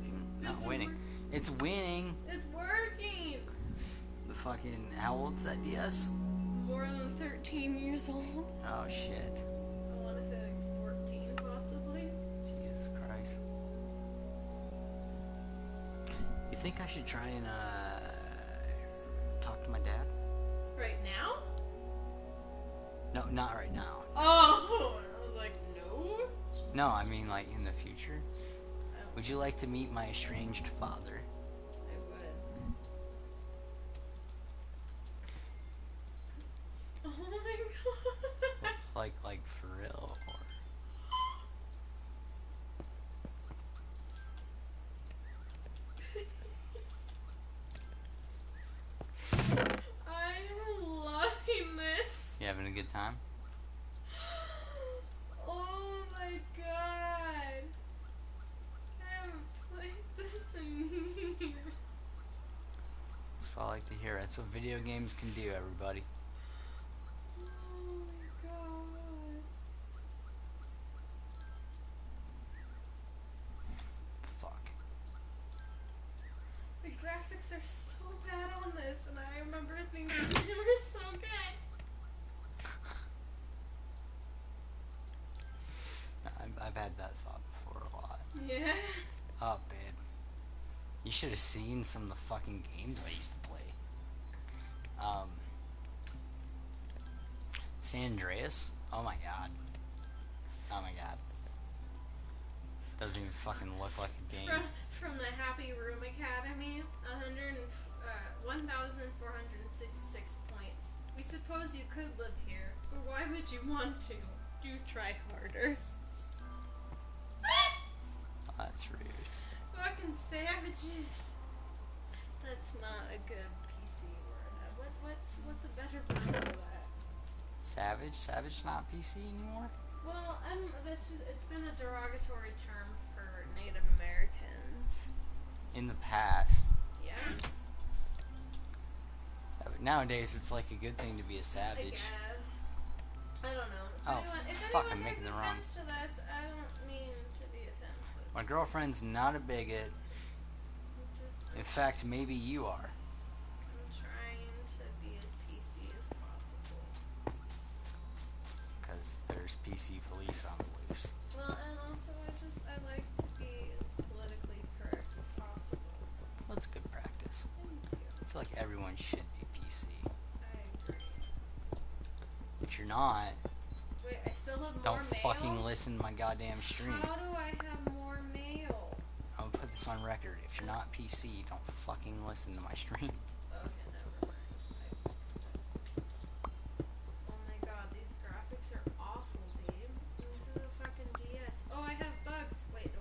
working. Not winning. It's winning. It's working. The fucking... How old's that DS? More than 13 years old. Oh, shit. I want to say like 14, possibly. Jesus Christ. You think I should try and, talk to my dad? Right now? No, not right now. Oh, I was like, no. No, I mean, like, in the future. Would you like to meet my estranged father? I would. Oh my god. Like for real? Or... I'm loving this. You having a good time? Oh my god. I haven't played this in years. That's what I like to hear. That's what video games can do, everybody. Oh my god. Fuck. The graphics are so bad on this, and I remember thinking they were so good. I've had that thought before a lot. Yeah. Oh, babe. You should have seen some of the fucking games I used to play. San Andreas? Oh my god. Oh my god. Doesn't even fucking look like a game. From the Happy Room Academy, 1,466 points. We suppose you could live here, but why would you want to? Do try harder. Oh, that's rude. Fucking savages. That's not a good PC word. What's a better word for that? Savage? Savage not PC anymore? Well, it's been a derogatory term for Native Americans. In the past. Yeah? But nowadays, it's like a good thing to be a I savage. guess. I don't know. Oh, If fuck, anyone I'm making takes the wrong... offense to this, I don't mean to be offensive. My girlfriend's not a bigot. In fact, maybe you are. I'm trying to be as PC as possible. Because there's PC police on the loose. Well, and also I like to be as politically correct as possible. Well, it's good practice. Thank you. I feel like everyone should be PC. I agree. If you're not, Wait, I still have more don't mail? fucking listen to my goddamn stream. How do I have more mail? I'm gonna put this on record. If you're not PC, don't fucking listen to my stream. Okay, never mind. I fixed it. Oh my god, these graphics are awful, babe. This is a fucking DS. Oh, I have bugs. Wait.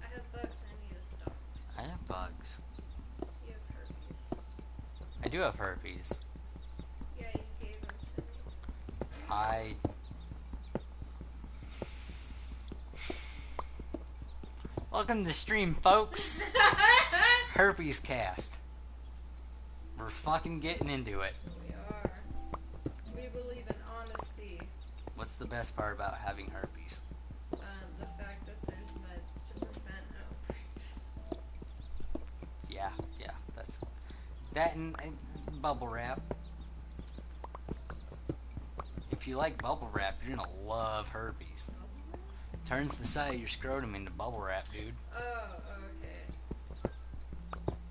I have bugs I need to stop. I have bugs. You have herpes. I do have herpes. Yeah, you gave them to me. I... Welcome to the stream, folks. Herpes cast. We're fucking getting into it. We are. We believe in honesty. What's the best part about having herpes? The fact that there's meds to prevent outbreaks. Yeah, that's... That and bubble wrap. If you like bubble wrap, you're gonna love herpes. Turns the side of your scrotum into bubble wrap, dude. Oh, okay.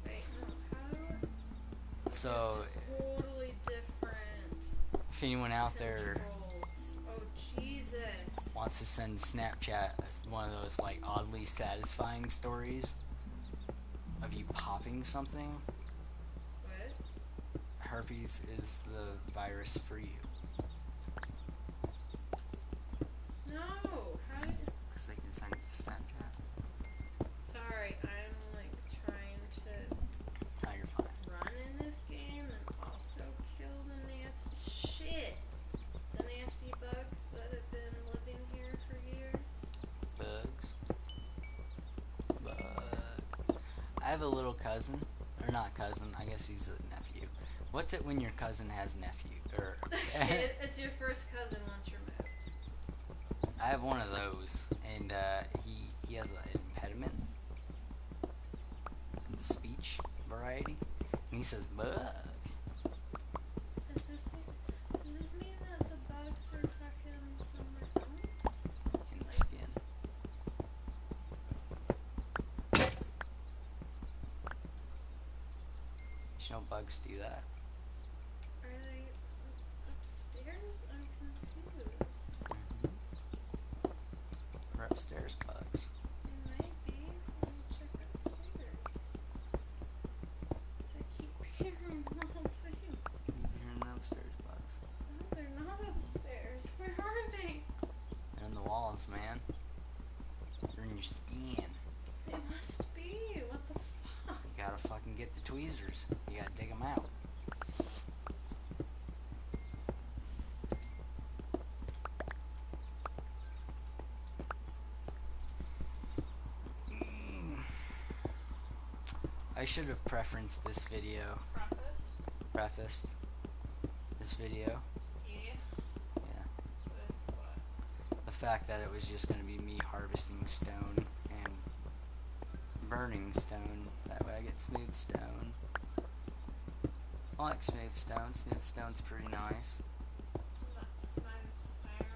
Wait, no, how? So, Totally different if anyone out there controls. Oh, Jesus. wants to send Snapchat one of those, like, oddly satisfying stories of you popping something, What? herpes is the virus for you. No, how did... Because they can send it to Snapchat. Sorry, I'm, like, trying to Now you're fine. run in this game and also kill the nasty... Shit! The nasty bugs that have been living here for years. Bugs. Bug. I have a little cousin. Or not cousin, I guess he's a nephew. What's it when your cousin has nephew? Or It's your first cousin once removed. I have one of those, and he has an impediment. he says bug. Does this mean that the bugs are fucking somewhere else? In the skin. You know bugs do that. Are they upstairs? I'm confused. They're upstairs bugs. They might be. Let me check upstairs. So I keep hearing little things. You're in the upstairs bugs. No, they're not upstairs. Where are they? They're in the walls, man. They're in your skin. They must be. What the fuck? You gotta fucking get the tweezers. You gotta dig them out. I should have prefaced this video. Prefaced this video. Yeah. Yeah. With what? The fact that it was just going to be me harvesting stone and burning stone. That way I get smooth stone. I like smooth stone. Smooth stone's pretty nice. That's smooth stone.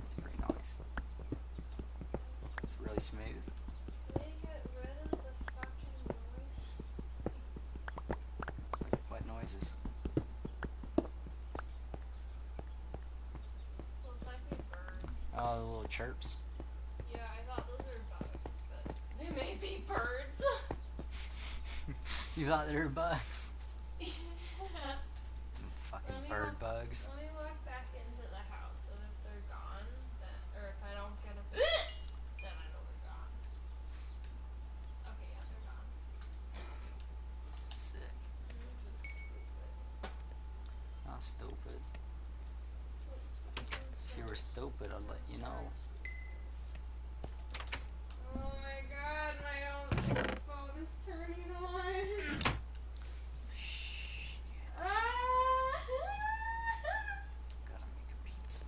It's pretty nice. It's really smooth. Can we get rid of the fucking noises, please? What noises? Those might be birds. Oh, the little chirps. Yeah, I thought those were bugs, but they may be birds. You thought they were bugs? Yeah. Fucking bird bugs. Let me walk back into the house, and if they're gone, then, or if I don't get a then I know they're gone. Okay, yeah, they're gone. Sick. This is stupid. Not stupid. If you were stupid, I'd let you know. Oh my god, my own phone is turning on. Shh. Ah! Gotta make a pizza.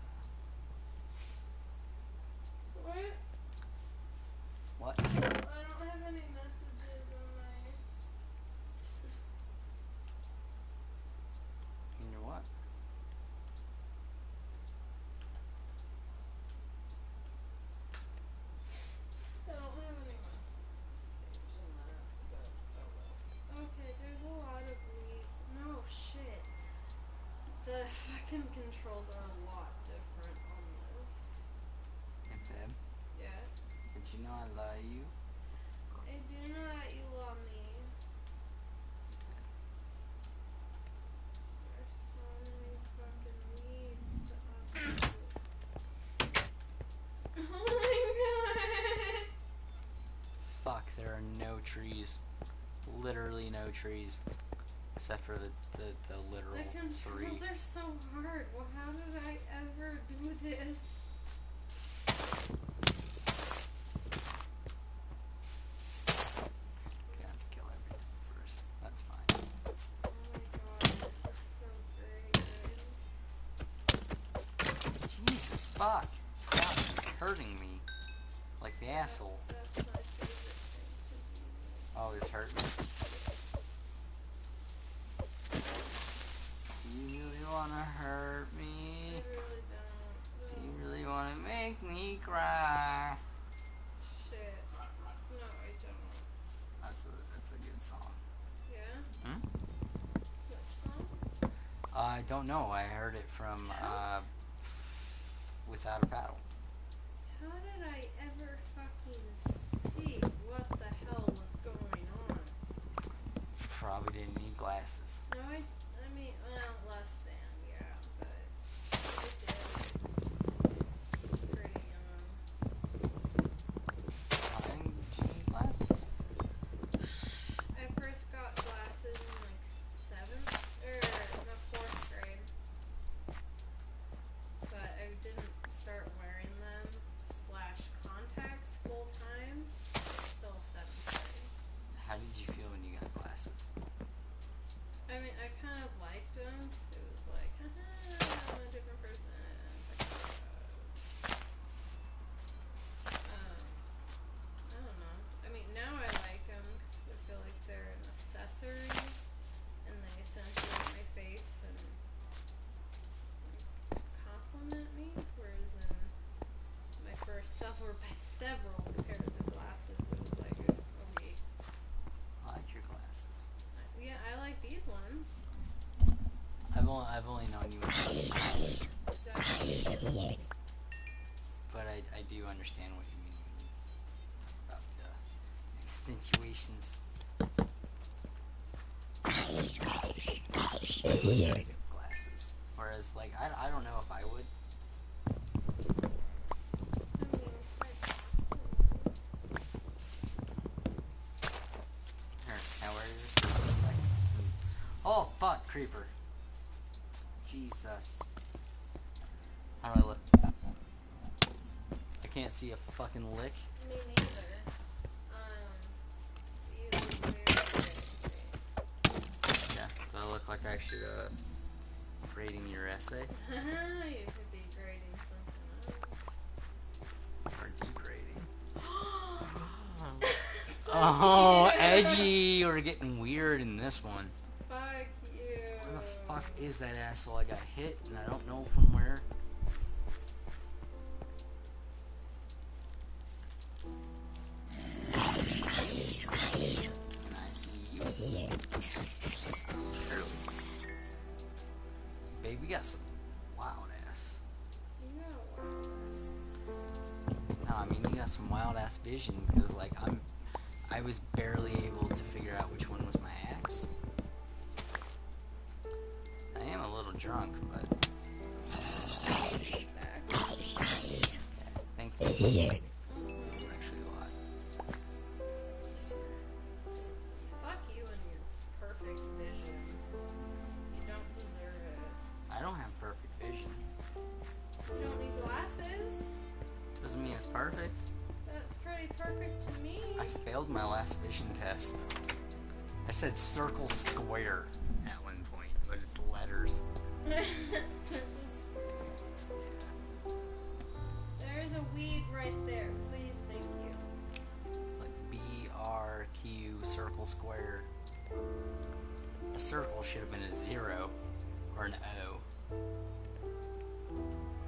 What? What? I don't have any messages on my... In your what? I don't have any messages on that, but oh well. Okay, there's a lot of weeds. No, shit. The fucking controls are a lot different on this. Hey, babe. Yeah? Did you know I love you? I do know that you love me. There's so many fucking weeds to uproot. Oh my god! Fuck, there are no trees. Literally no trees. Except for the literal The three. controls are so hard. Well, how did I ever do this? You have to kill everything first. That's fine. Oh my god, this is so very good. Jesus fuck. Stop hurting me. Like the asshole. That's my favorite thing to do. Always hurt me. Do you really wanna hurt I me? really don't. Do you really wanna make me cry? Shit. No, I don't. That's a good song. Yeah? Hmm? Which song? I don't know. I heard it from Without a Paddle. How did I ever fucking see what the hell was going on? Probably didn't need glasses. No, I mean, well, less than, yeah, but I did. Pretty young. Why did you need glasses? I first got glasses in like 4th grade. But I didn't start wearing them / contacts full time till 7th grade. How did you feel when you got glasses? I mean, I kind of liked them, so it was like, several pairs of glasses. It was like, okay. I like your glasses. Yeah, I like these ones. I've only known you in glasses, Exactly. but I do understand what you mean when you talk about the accentuations. Glasses. Whereas, like, I don't know if I would. I mean, quite possibly. Here, can I wear yours for just a second? Oh, fuck, creeper. Jesus. How do I look? I can't see a fucking lick. Me neither. You look very Yeah, do I look like I should, grading your essay? You could be grading something else. Or degrading? Oh, edgy! We're getting weird in this one. Fuck you. Where the fuck is that asshole? I got hit, and I don't know from where. And I see you. Barely. Babe, we got some wild ass. You got wild ass. No, I mean, you got some wild ass vision, because, like, I was barely able to figure out which one was my axe. I am a little drunk, but... She's back. Yeah, thank you. This is actually a lot easier. Fuck you and your perfect vision. You don't deserve it. I don't have perfect vision. You don't need glasses? Doesn't mean it's perfect. That's pretty perfect to me. I failed my last vision test. I said circle square at one point, but it's letters. There's a weed right there. Please, thank you. It's like BRQ circle square. A circle should have been a 0 or an O.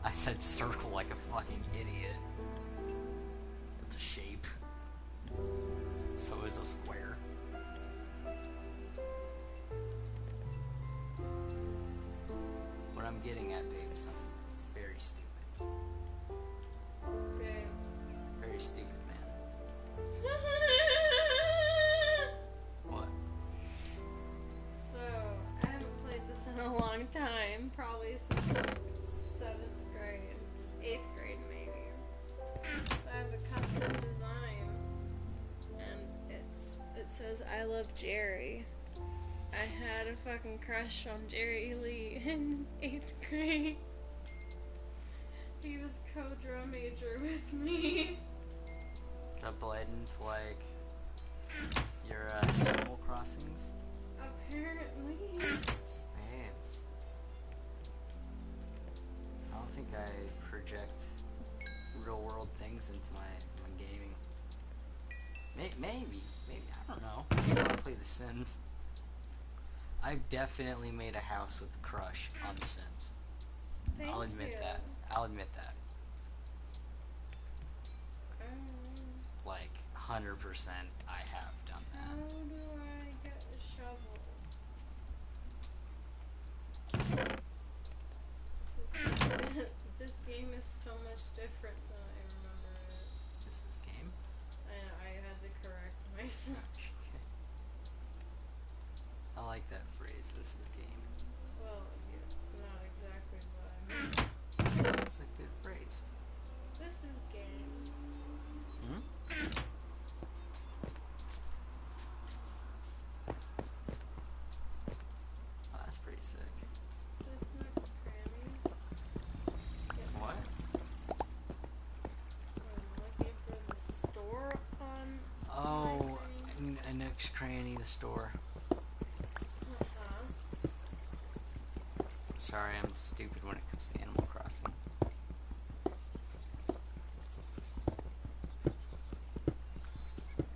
I said circle like a fucking idiot. It's a shape. So is a square. What I'm getting at, babe, is something very stupid. Okay. Very stupid, man. What? So, I haven't played this in a long time. Probably since like 7th grade. 8th grade, maybe. So I have a custom design. And it says, I love Jerry. I had a fucking crush on Jerry Lee in 8th grade. He was co-drum major with me. That bled into, like, your, Animal Crossings? Apparently. Man. I don't think I project real-world things into my gaming. Maybe. I don't know. Maybe I'll play The Sims. I've definitely made a house with a crush on The Sims. I'll admit that. I'll admit that. Like, 100% I have done How that. do I get a shovel? This game is so much different than I remember it. This is game? I had to correct myself. I like that phrase, this is game. Well, yeah, it's not exactly what I meant. It's a good phrase. This is game. Hmm? Oh, that's pretty sick. This next cranny. What? I'm looking for the store on Oh, my thing. a Nook's Cranny, the store. Uh-huh. Sorry, I'm stupid when it comes to Animal Crossing.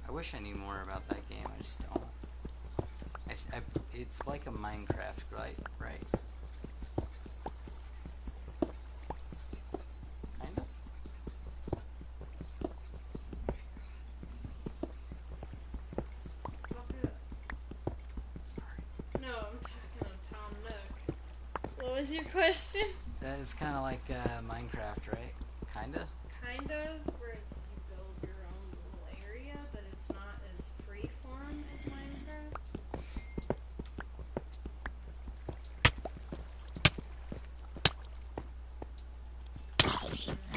I wish I knew more about that game, I just don't. It's like a Minecraft, right? Kind of? What was your question? It's kind of like Minecraft, right? Kinda. Kind of, where it's you build your own little area, but it's not as freeform as Minecraft.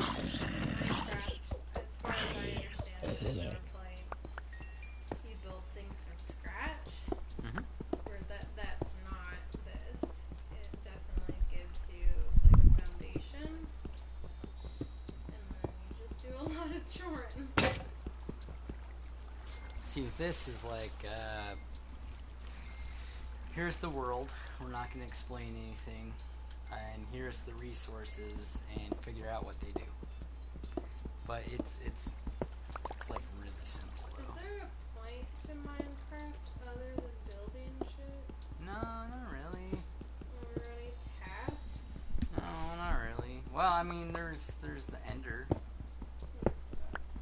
Minecraft, as far as I understand it, I've never played. You build things from scratch, Mhm. where that's not this. It definitely gives you like a foundation, and then you just do a lot of choring. See, with this is like, here's the world. We're not going to explain anything, and here's the resources, and figure out what they do. But it's like really simple Is though. there a point to Minecraft other than building shit? No, not really. Or any tasks? No, not really. Well, I mean, there's the Ender. What is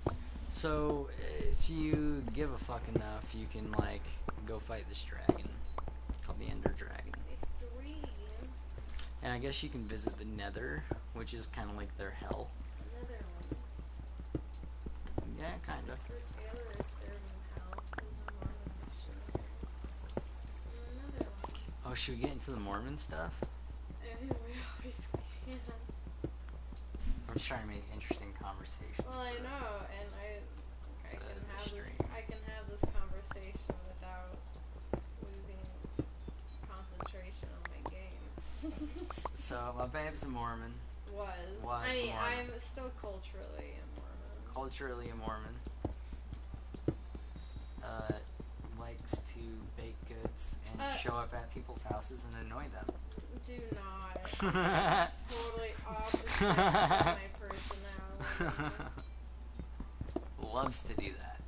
that? So if you give a fuck enough, you can like go fight this dragon called the Ender Dragon. It's three. And I guess you can visit the Nether, which is kind of like their hell. Netherlands. Yeah, kind of. Mr. Taylor is serving hell. He's a Mormon missionary. In the Netherlands. Oh, should we get into the Mormon stuff? I mean, we always can. I'm just trying to make interesting conversation. Well, I know, and I can the have this. stream. I can have this conversation without losing concentration on my games. So my babe's a Mormon. Was. Was I mean, a Mormon. I'm still culturally a Mormon. Culturally a Mormon. Uh, likes to bake goods and show up at people's houses and annoy them. Do not. Totally opposite of my personality. Loves to do that.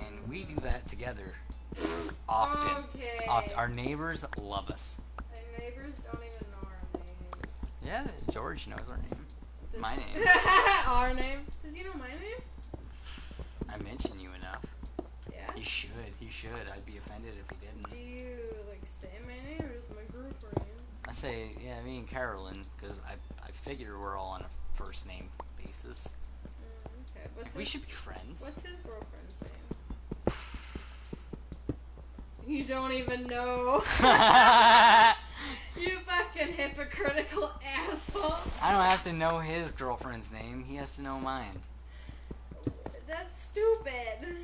And we do that together often. Okay. Often. Our neighbors love us. My neighbors don't even know our names. Yeah, George knows our name. Does My name. Our name? Does he know my name? I mention you enough. Yeah? He should. He should. I'd be offended if he didn't. Do you, like, say my name or just my girlfriend? I say, yeah, me and Carolyn, because I figure we're all on a first name basis. Okay. We should be friends. What's his girlfriend's name? You don't even know. You fucking hypocritical asshole. I don't have to know his girlfriend's name. He has to know mine. That's stupid.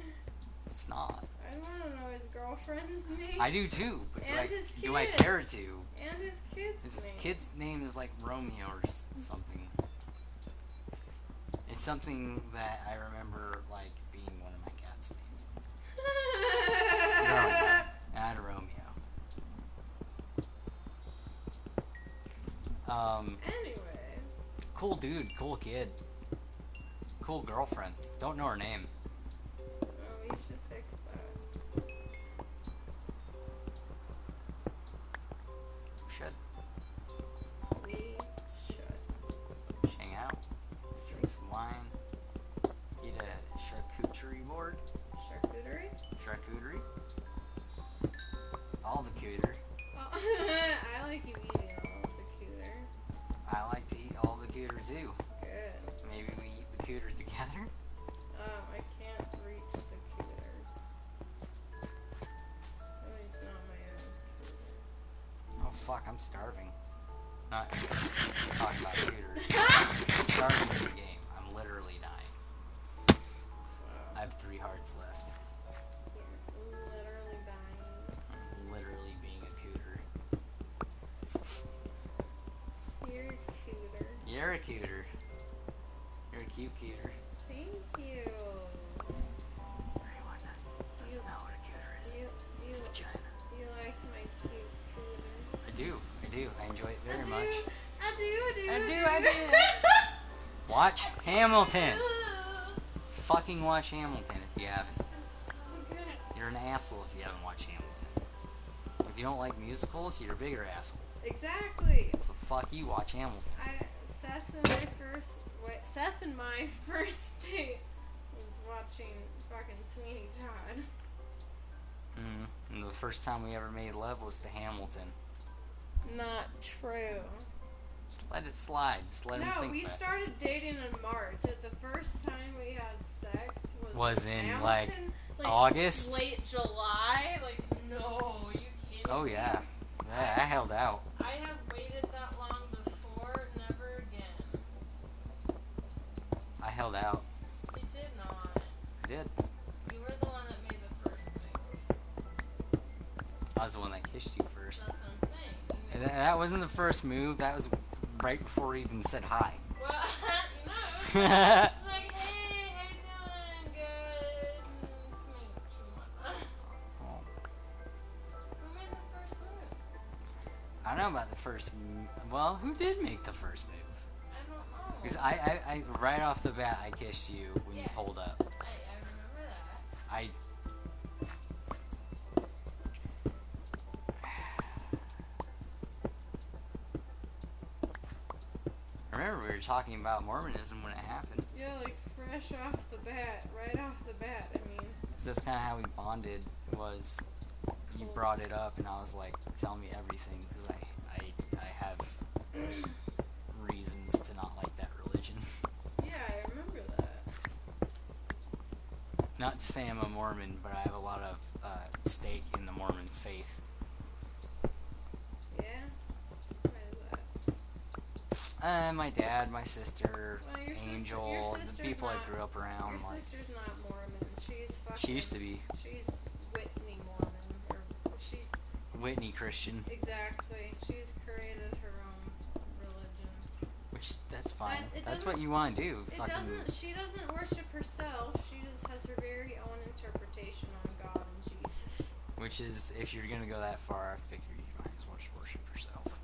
It's not. I want to know his girlfriend's name. I do too, but And like, his do I kid. care to? And his kid's His name. kid's name is like Romeo or something. It's something that I remember like being one of my cat's names. Romeo, not Romeo. Anyway. Cool dude, cool kid, cool girlfriend. Don't know her name. Oh, we should fix that. Should We should. just hang out, drink some wine, eat a charcuterie board. Charcuterie? Charcuterie. All the cooter. Oh, I like you eating all of the cooter. I like to eat all the cooter too. Good. Maybe we eat the cooter together. I can't reach the cooter. At least not my own cooter. Oh fuck, I'm starving. Not talking about cooter. I'm starving in the game. I'm literally dying. Wow. I have 3 hearts left. You're literally dying. I'm literally being a cooter. You're a cooter. You're a cooter. You're a cute cooter. Thank you. Everyone doesn't know what a cooter is. It's a vagina. You like my cute cooter. I do. I enjoy it very much. I do. Watch Hamilton. Fucking watch Hamilton if you haven't. That's so good. You're an asshole if you haven't watched Hamilton. If you don't like musicals, you're a bigger asshole. Exactly. So fuck you, watch Hamilton. Seth and my first date was watching fucking Sweeney Todd. And the first time we ever made love was to Hamilton. Not true. Just let it slide. Just let him No, think we about it. started dating in March. At the first time we had sex Was in in, like, Hamilton, like August? late July. Like, no, you kidding Oh, me? yeah. Yeah, I held out. I have waited that long before. Never again. I held out. You did not. I did. You were the one that made the first move. I was the one that kissed you first. That's what I'm saying. You And made that wasn't the first move. That was right before we even said hi. Well, no, it was like, hey, how you doing? Good. And smooch and whatnot. Well, Who made the first move? I don't know about the first move. Well, who did make the first move? I don't know. Because I right off the bat, I kissed you when you Yeah. pulled up. I remember that. I remember we were talking about Mormonism when it happened. Yeah, like fresh off the bat, right off the bat. I mean, Because that's kind of how we bonded. Was you brought it up and I was like, tell me everything because I have reasons to not like that religion. yeah, I remember that. Not to say I'm a Mormon, but I have a lot of stake in the Mormon faith. Yeah? Why is that? My dad, my sister, Well, your Angel, the people I grew up around. Your Like, sister's not Mormon. She's fucking. she used to be She's Whitney Mormon. Or she's. Whitney Christian, Exactly. She's created her own religion. which that's fine. It That's doesn't- what you want to do. It Fucking, doesn't. She doesn't worship herself. She just has her very own interpretation on God and Jesus. which is, if you're gonna go that far, I figure you might as well just worship yourself.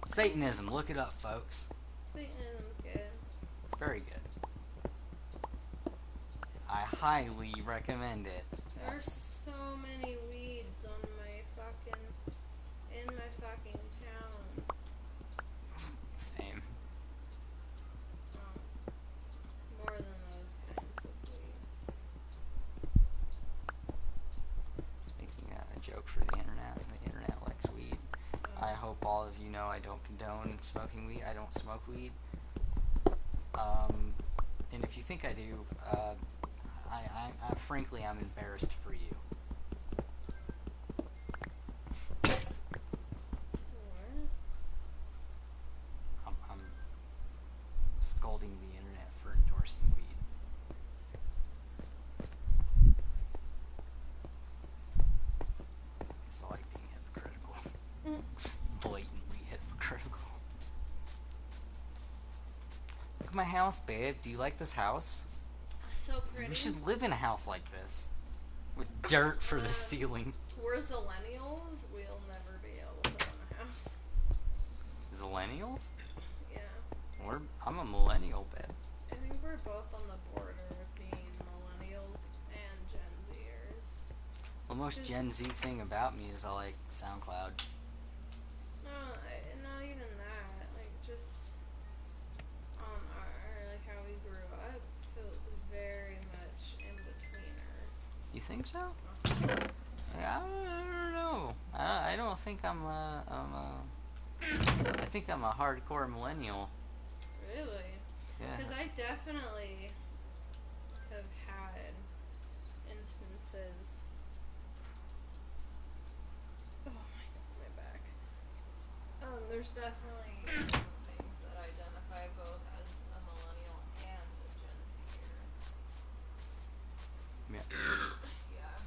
Satanism, look it up, folks. Satanism's good. It's very good. I highly recommend it. There's so many weeds on in my fucking town. Same. More than those kinds of weeds. Speaking of a joke for the internet likes weed. I hope all of you know I don't condone smoking weed. I don't smoke weed. And if you think I do, frankly, I'm embarrassed for you. What? I'm scolding the internet for endorsing weed. Guess I like being hypocritical. Blatantly hypocritical. Look at my house, babe. Do you like this house? So pretty. We should live in a house like this. With dirt for the ceiling. We're Zillennials. We'll never be able to own a house. Zillennials? Yeah. I'm a millennial, babe. I think we're both on the border of being millennials and Gen Zers. The most Gen Z thing about me is I like SoundCloud. No, not even that. Like, just on like, how we grew up, feel very much in betweener. You think so? I don't know. I don't think I think I'm a hardcore millennial. Really? Yeah. Because I definitely have had instances. Oh my back. There's definitely things that identify both as a millennial and a Gen Zer. Yeah. Yeah.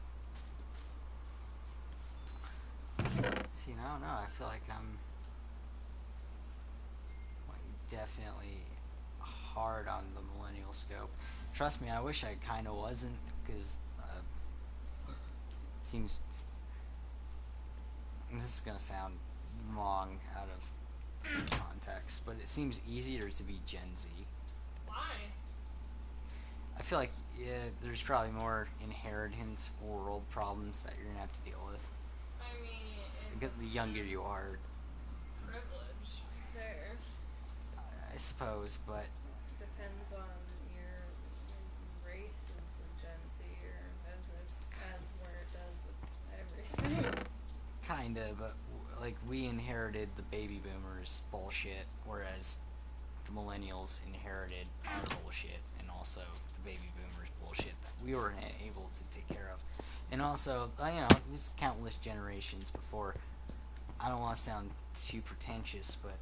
See, I don't know. I feel like I'm definitely hard on the millennial scope. Trust me, I wish I kind of wasn't, because seems this is gonna sound wrong out of context, but it seems easier to be Gen Z. Why? I feel like there's probably more inherent world problems that you're gonna have to deal with. I mean, The younger you are, privilege there. I suppose, but Depends on your race as a Gen Z or as where it does everything. kinda. But like, we inherited the baby boomers bullshit, whereas the millennials inherited our bullshit, and also the baby boomers bullshit that we were able to take care of. And also, there's countless generations before. I don't want to sound too pretentious, but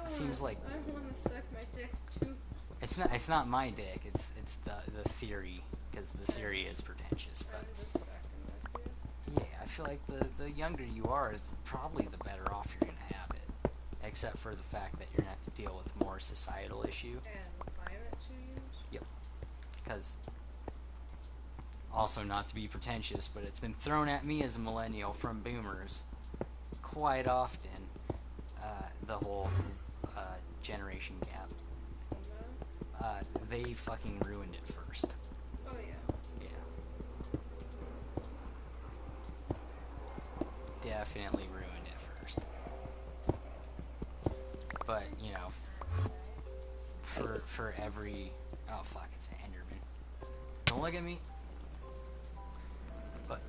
it seems like I want to suck my dick too. it's not my dick. It's the theory, because the theory is pretentious. But I'm just fucking with you. yeah, I feel like the younger you are, probably the better off you're gonna have it. Except for the fact that you're gonna have to deal with more societal issue. And climate change. Yep. Because also, not to be pretentious, but it's been thrown at me as a millennial from boomers quite often. The whole generation gap. They fucking ruined it first. Oh yeah. Yeah. Definitely ruined it first. But, for every... Oh, fuck, it's an Enderman. Don't look at me. But,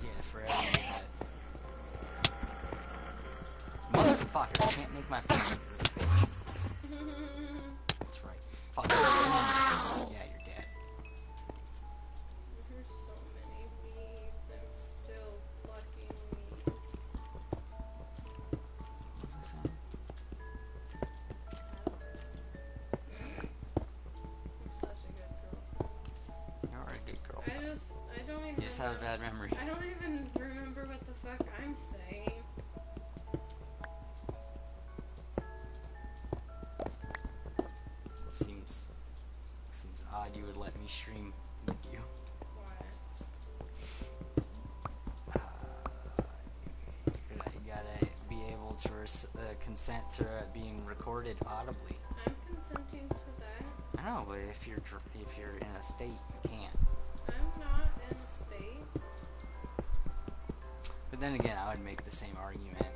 yeah, for every... Motherfucker, I can't make my point because it's a bitch. That's right. Fuck. Yeah, you're dead. There's so many weeds. I'm still plucking weeds. What was I saying? I'm such a good girlfriend. You are a good girl. I don't even. You just have a bad memory. I don't even remember what the fuck I'm saying. Seems odd you would let me stream with you. Why? You gotta be able to consent to being recorded audibly. I'm consenting to that. I know, but if you're in a state, you can't. I'm not in a state. But then again, I would make the same argument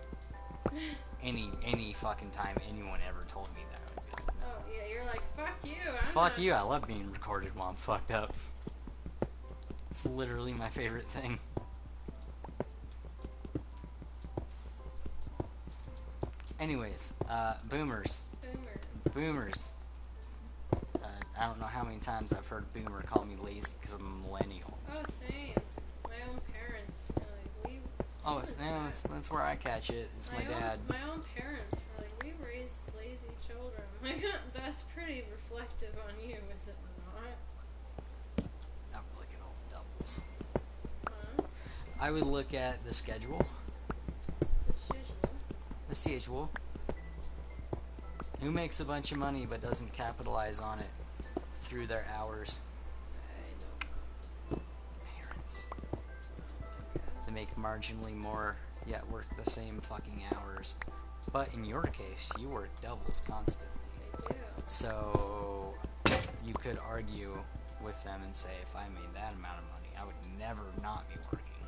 any fucking time anyone ever told me that. I would be like, no. Oh yeah, you're like, fuck you. Fuck you, I love being recorded while I'm fucked up. It's literally my favorite thing. Anyways, boomers. Boomers. I don't know how many times I've heard boomer call me lazy because I'm a millennial. Oh, same. My own parents were like, Oh, that's where I catch it. It's my dad. My own parents were like, we raised lazy children. I'm like, that's pretty reflective on you, is it not? I would look at all the doubles. Huh? I would look at the schedule. The schedule. Who makes a bunch of money but doesn't capitalize on it through their hours? I don't know. Parents. They make marginally more, yet work the same fucking hours. But in your case, you work doubles constantly. I do. So you could argue with them and say, if I made that amount of money, I would never not be working.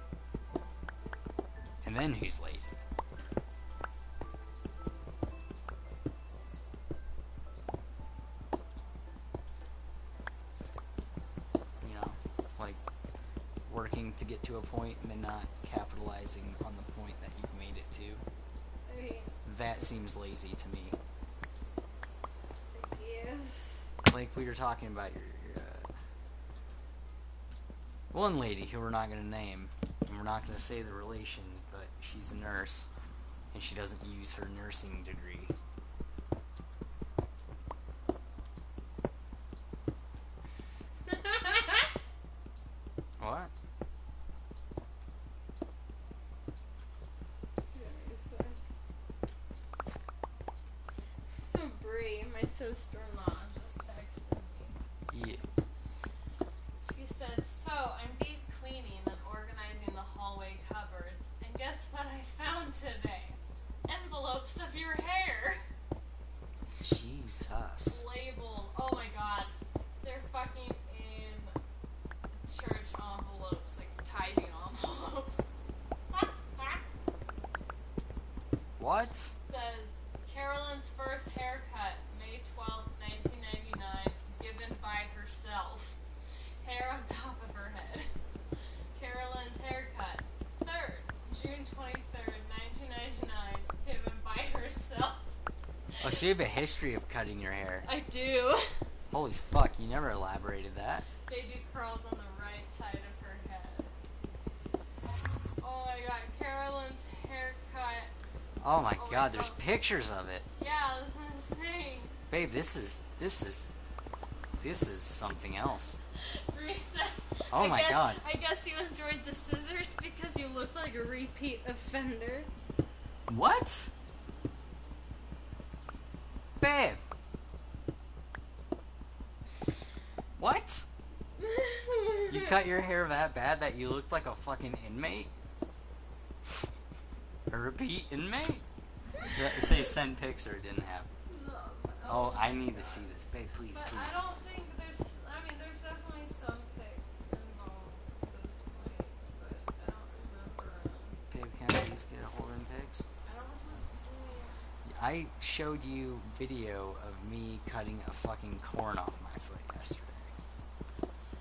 And then who's lazy? Like working to get to a point and then not capitalizing on the point that you've made it to. That seems lazy to me. Yes. Like we were talking about your one lady who we're not going to name, and we're not going to say the relation, but she's a nurse, and she doesn't use her nursing degree. What? So Brie, my sister-in-law, just texted me. Yeah. She said, so I'm deep cleaning and organizing the hallway cupboards, and guess what I found today? Envelopes of your hair. Jesus. Labeled. Oh my god. They're fucking in church envelopes, like tithing envelopes. What? Says, Carolyn's first haircut, May 12th, 1999, given by herself. Hair on top of her head. Carolyn's haircut, 3rd, Oh, so you have a history of cutting your hair. I do. Holy fuck, you never elaborated that. Baby curls on the right side of her head. Oh my god, Carolyn's haircut. Oh my Oh wait, god, there's pictures of it. yeah, that's insane. Babe, this is something else. Oh my god. I guess you enjoyed the scissors because you look like a repeat offender. What? Babe. What? You cut your hair that bad that you looked like a fucking inmate? A repeat inmate? Say send pics or it didn't happen. Oh, I need to see this. Babe, please, But please. I don't think there's. I mean, there's definitely some pics involved at this point, but I don't remember them. Babe, can I please get a hold of them pics? I don't remember. I showed you video of me cutting a fucking corn off my foot yesterday.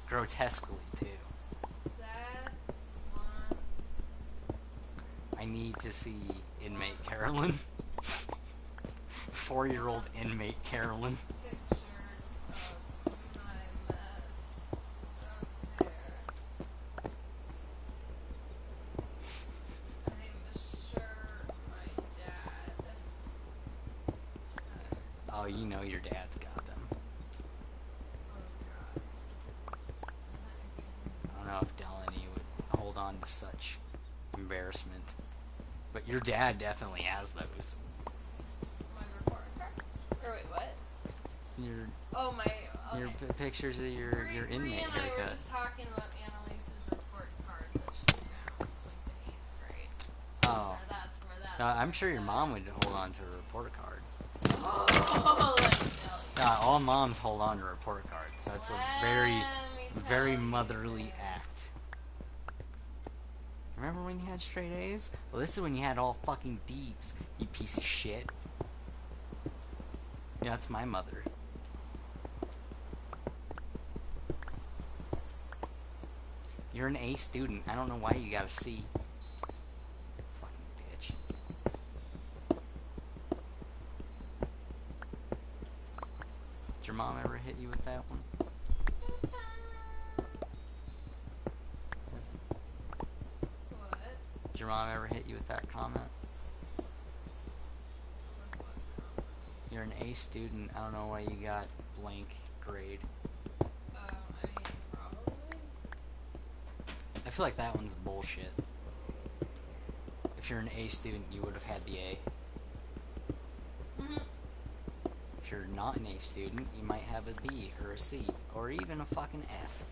Grotesquely, too. Seth wants. I need to see inmate Carolyn. 4-year-old inmate Carolyn. Pictures of my messed up hair. I'm sure my dad has. Oh, you know your dad's got them. Oh god. I don't know if Delaney would hold on to such embarrassment. But your dad definitely has those. My report cards? Or wait, what? Your Oh, my. Okay. your pictures of your Bree inmate and I were haircut. just talking about Annalise's report card that she found in like the 8th grade. So Oh. that's where that's. I'm sure your mom would hold on to a report card. Oh, let me tell you. All moms hold on to report cards. That's a very motherly act. Remember when you had straight A's? Well, this is when you had all fucking D's, you piece of shit. Yeah, that's my mother. You're an A student. I don't know why you got a C. Fucking bitch. Did your mom ever hit you with that one? What? Did your mom ever hit you with that comment? With what comment? You're an A student. I don't know why you got blank grade. I mean, probably. I feel like that one's bullshit. If you're an A student, you would have had the A. Mhm. If you're not an A student, you might have a B or a C or even a fucking F.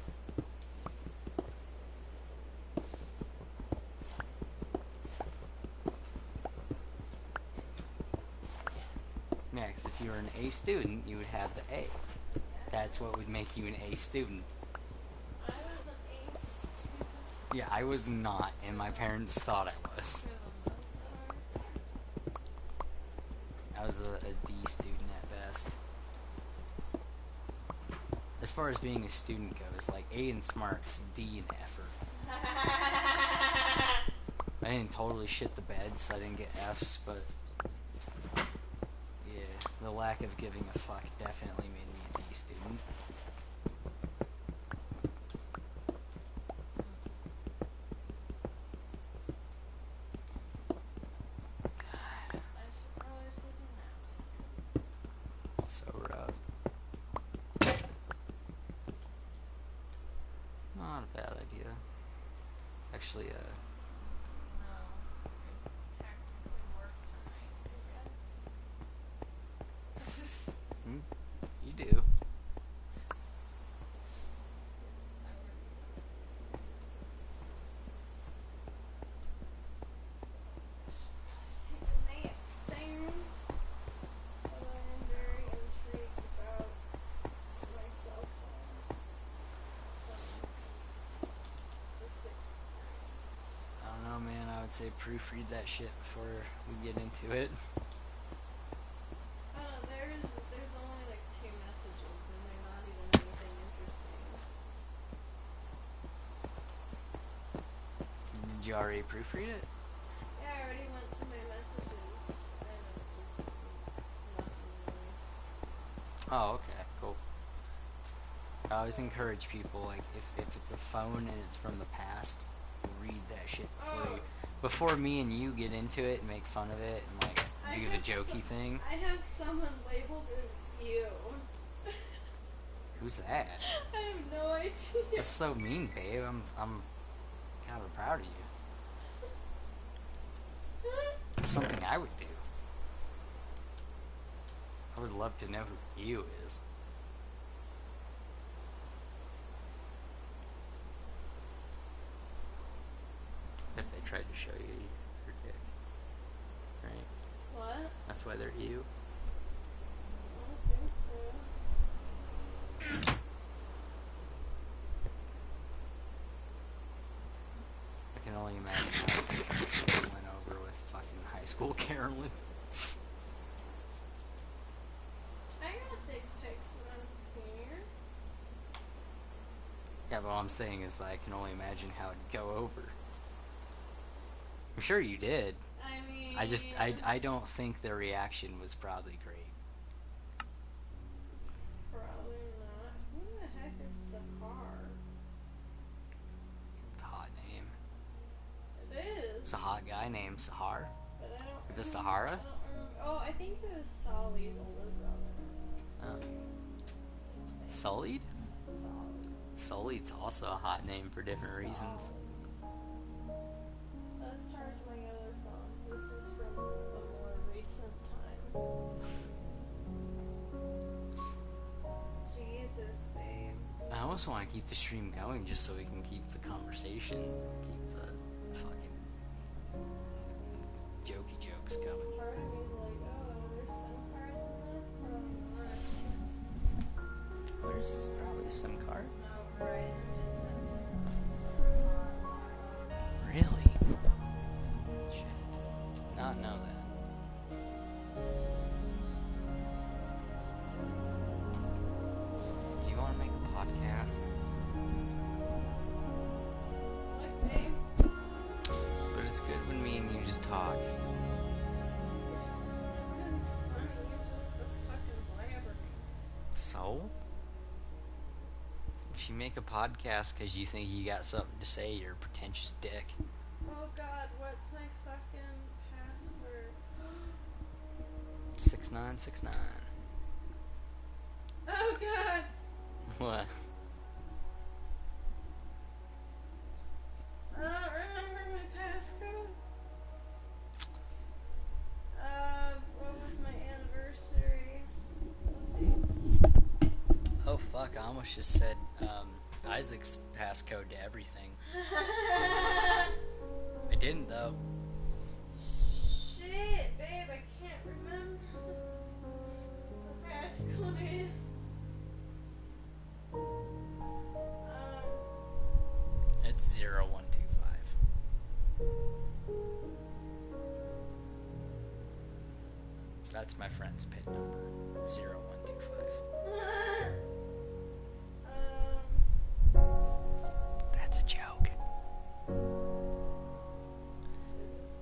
Yeah, because if you were an A student, you would have the A. That's what would make you an A student. I was an A student. Yeah, I was not, and my parents thought I was. For the most part. I was a D student at best. As far as being a student goes, like A in smarts, D in effort. I didn't totally shit the bed, so I didn't get Fs, but yeah, the lack of giving a fuck definitely made me a D student. I should probably take a nap soon. So rough. Not a bad idea. Actually, No, I technically work tonight, I guess. you do. I work. So, I should probably take a nap soon. But I am very intrigued about my cell phone from the 6th grade. I don't know, man. I would say proofread that shit before we get into it. There's only like 2 messages and they're not even anything interesting. Did you already proofread it? Yeah, I already went to my messages and it just nothing. Oh, okay, cool. I always encourage people, like, if it's a phone and it's from the past, read that shit before me and you get into it and make fun of it and, like, do the jokey thing. I have someone labeled as you. Who's that? I have no idea. That's so mean, babe. I'm kind of proud of you. It's something I would do. I would love to know who you is. Bet they tried to show you their dick. Right? What? That's why they're you. I don't think so. I can only imagine how it went over with fucking high school Carolyn. I got dick pics when I was a senior. Yeah, but all I'm saying is I can only imagine how it'd go over. I'm sure you did. I mean... I don't think their reaction was probably great. Probably not. Who the heck is Sakar? It's a hot name. It is. It's a hot guy named Sahar. But I don't The Sahara? I don't remember. Oh, I think it was Solly's older brother. Sullied? Solly. Sullied's also a hot name for different reasons. Let's charge my other phone. This is from a more recent time. Jesus, babe. I almost want to keep the stream going just so we can keep the conversation, keep the fucking jokey jokes going. Part of me is like, oh, there's some cars in this? Probably not. There's probably some car. No, Verizon didn't have some. Really? Shit. Did not know that. Do you want to make a podcast? What, babe? But it's good when me and you just talk. Funny, you just fucking blabbering. So? If you make a podcast because you think you got something to say, you're a pretentious dick. Oh god, what's my fucking password? 6969. Oh god! What? I don't remember my passcode. What was my anniversary? Oh fuck, I almost just said Isaac's passcode to everything. I didn't though. Shit, babe, I can't remember what the passcode is. It's 0125. That's my friend's PIN number. 0125. That's a joke.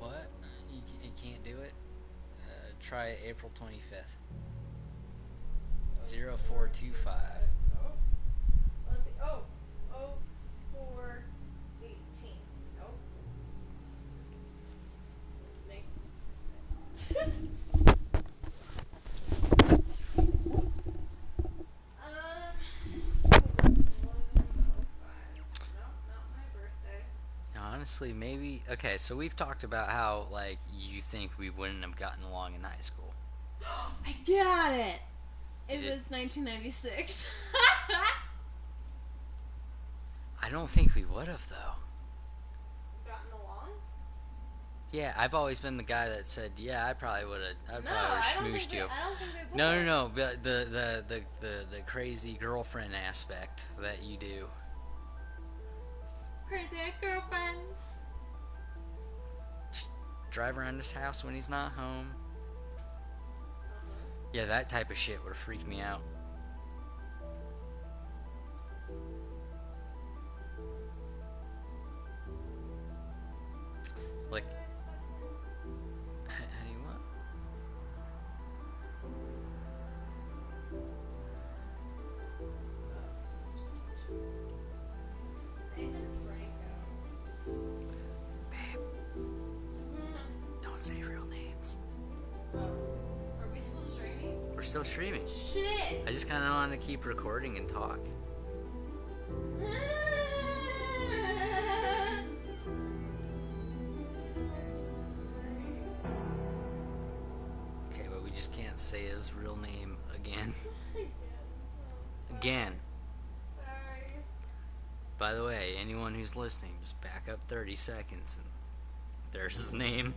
What? You can't do it? Try April 25th. 0425. Let's see. Oh, 0418. Nope. Let's make this perfect. Nope, not my birthday. Honestly, maybe. Okay, so we've talked about how, like, you think we wouldn't have gotten along in high school. I got it! You It did? was 1996. I don't think we would have, though. Gotten along? Yeah, I've always been the guy that said, yeah, I probably would have schmooshed you. I don't think we would. No, but the crazy girlfriend aspect that you do. Crazy girlfriend. Drive around his house when he's not home. Yeah, that type of shit would have freaked me out. Like, how do you want? say real names. Oh. Are we still streaming? We're still streaming. Shit! I just kind of want to keep recording and talk. Okay, but we just can't say his real name again. Again. Sorry. By the way, anyone who's listening, just back up 30 seconds and there's his name.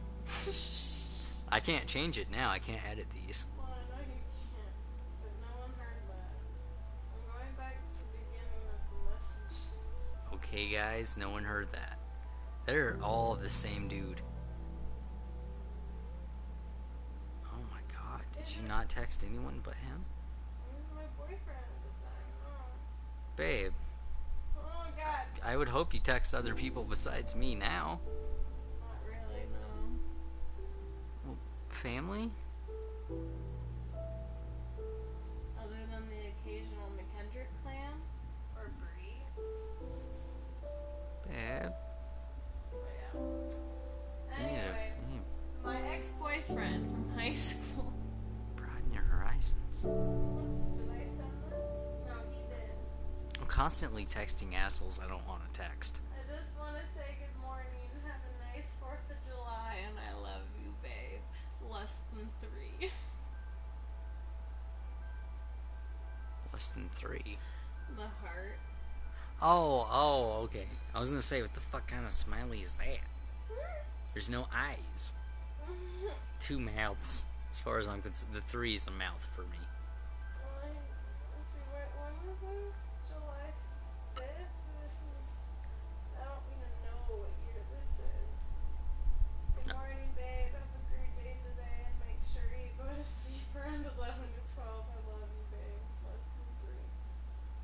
I can't change it now. I can't edit these. Well, I know you can't, but no one heard that. I'm going back to the beginning of the message. Okay, guys, no one heard that. They're all the same dude. Oh my god, did you not text anyone but him? He was my boyfriend at the time. Oh. Babe, Oh god. I would hope you text other people besides me now. Not really, no. Well, family? Other than the occasional McKendrick clan or Brie. Babe. But yeah. Anyway, Yeah, my ex-boyfriend from high school. broaden your horizons. Did I send this? No, he did. I'm constantly texting assholes I don't want to text. I just want to say good morning, have a nice 4th of July, and I love you, babe. Less than 3. Less than 3. The heart. Oh, okay. I was gonna say, what the fuck kind of smiley is that? There's no eyes. 2 mouths. As far as I'm concerned, the 3 is a mouth for me. Let's see, when was this? July 5th? This is, I don't even know what year this is. Good morning, babe. Have a great day today, and make sure you go to sleep around 11 to 12. I love you, babe. Less than 3.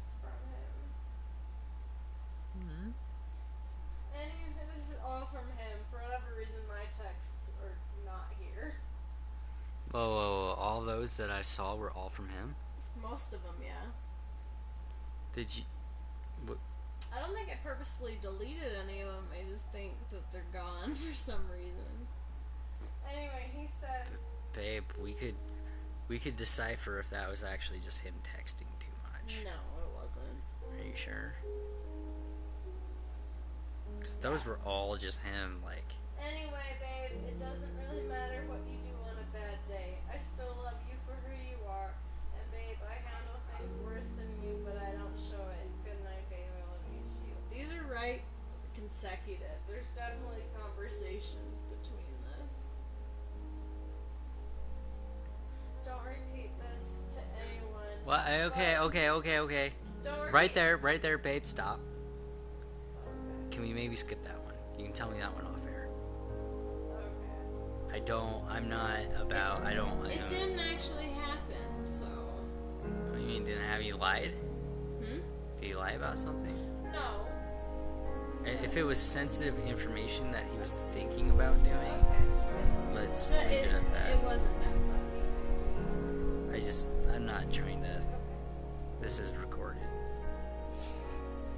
It's from him. Mm-hmm. Anyway, this is all from him. For whatever reason, my texts are not here. Whoa. All those that I saw were all from him? It's most of them, yeah. Did you... What? I don't think I purposefully deleted any of them. I just think that they're gone for some reason. Anyway, he said... Babe, we could decipher if that was actually just him texting too much. No, it wasn't. Are you sure? Because those were all just him, like... Anyway, babe, it doesn't really matter what you do on a bad day. I still love you for who you are. And babe, I handle things worse than you, but I don't show it. Good night, babe. I love you too. These are right consecutive. There's definitely conversations between this. Don't repeat this to anyone. What? Okay. Don't repeat. Right there, babe, stop. Okay. Can we maybe skip that one? You can tell me that one off air. Okay. It didn't actually happen, so. What do you mean, didn't have you lied? Hmm? Did he lie about something? No. If it was sensitive information that he was thinking about doing, Okay. let's No, leave it at that. It wasn't that funny. I'm not trying to. This is recorded.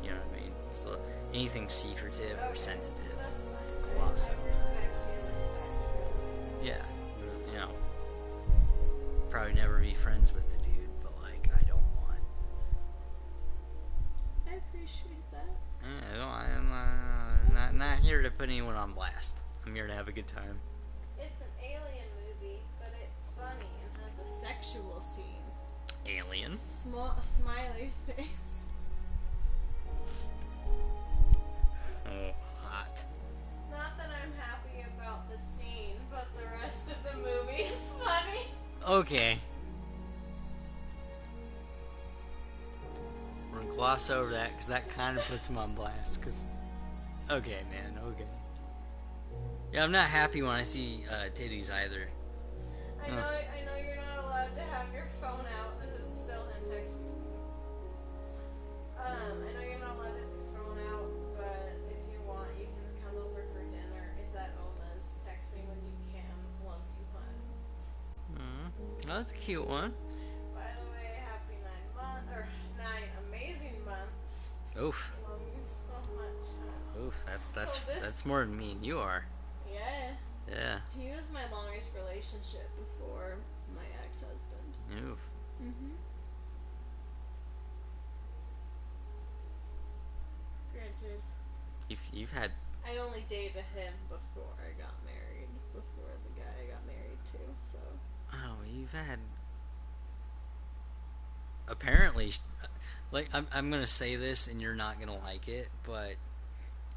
You know what I mean? So anything secretive or sensitive, That's fine. gloss I over. respect you. Yeah, you know, probably never be friends with the dude, but like I don't want. I appreciate that. I'm not here to put anyone on blast. I'm here to have a good time. It's an alien movie, but it's funny and has a sexual scene. Alien? Smiley face. Oh, hot. Not that I'm happy about the scene, but the rest of the movie is funny. Okay. We're gonna gloss over that because that kind of puts him on blast. Cause, okay, man, okay. Yeah, I'm not happy when I see titties either. I know you're not allowed to have your phone out. This is still him texting me. I know you're not allowed to have your phone out, but if you want, you can come over for dinner. It's at Oma's. Text me when you can. Love you, hun. Oh, that's a cute one. By the way, happy 9 amazing months. Oof. Love you so much, hun. Oof. So this- That's more than me and you are. Yeah. Yeah. He was my longest relationship before my ex-husband. Oof. Mm-hmm. Granted, You've had. I only dated him before I got married. Before the guy I got married to, so. Oh, you've had. Apparently, like I'm gonna say this and you're not gonna like it, but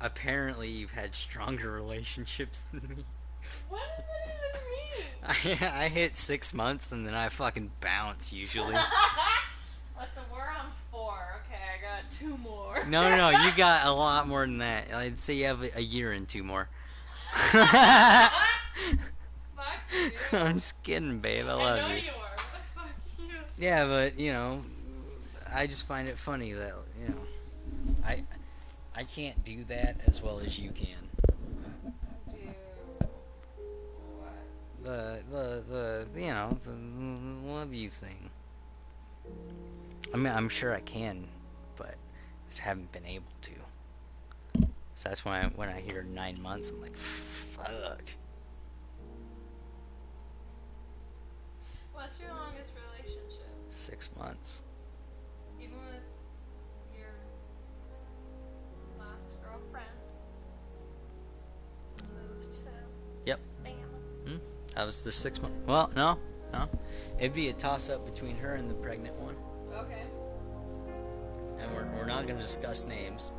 apparently you've had stronger relationships than me. What does that even mean? I hit 6 months and then I fucking bounce usually. Listen, we're on 4. Okay, I got 2 more. No, you got a lot more than that. I'd say you have a year and 2 more. Fuck you. I'm just kidding, babe. I love know you. you are, but fuck you. Yeah, but I just find it funny that I I can't do that as well as you can. Do what? The love you thing. I mean, I'm sure I can, but just haven't been able to. So that's why when I hear 9 months, I'm like, fuck. What's your longest relationship? 6 months. Even with your last girlfriend moved to Yep. Bama. That was the 6 month. Well, no. It'd be a toss up between her and the pregnant one. Okay. And we're not going to discuss names.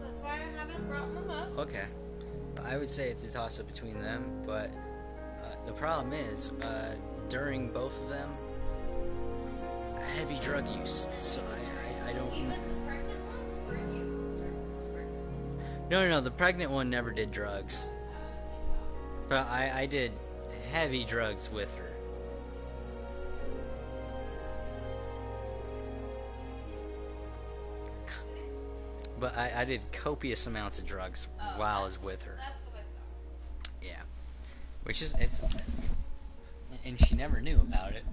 That's why I haven't brought them up. Okay. I would say it's a toss up between them, but the problem is, during both of them, heavy drug use. So I don't. Even the pregnant one? Or you during the pregnant one? No. The pregnant one never did drugs. But I did heavy drugs with her. But I did copious amounts of drugs while I was with her. That's what I thought. Yeah. Which is, it's. And she never knew about it.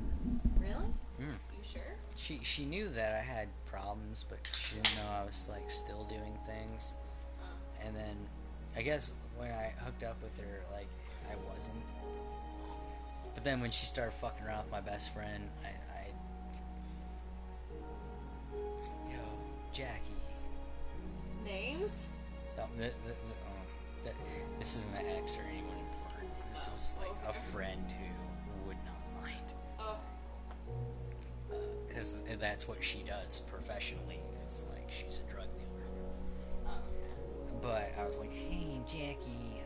Really? Mm. You sure? She knew that I had problems, but she didn't know I was like still doing things. Oh. And then I guess when I hooked up with her, like I wasn't. But then when she started fucking around with my best friend, I yo, Jackie. Names? No, this isn't an ex or anyone important. This is like a friend who would not mind. Oh. Because that's what she does professionally. It's like she's a drug dealer. Okay. But I was like, hey, Jackie,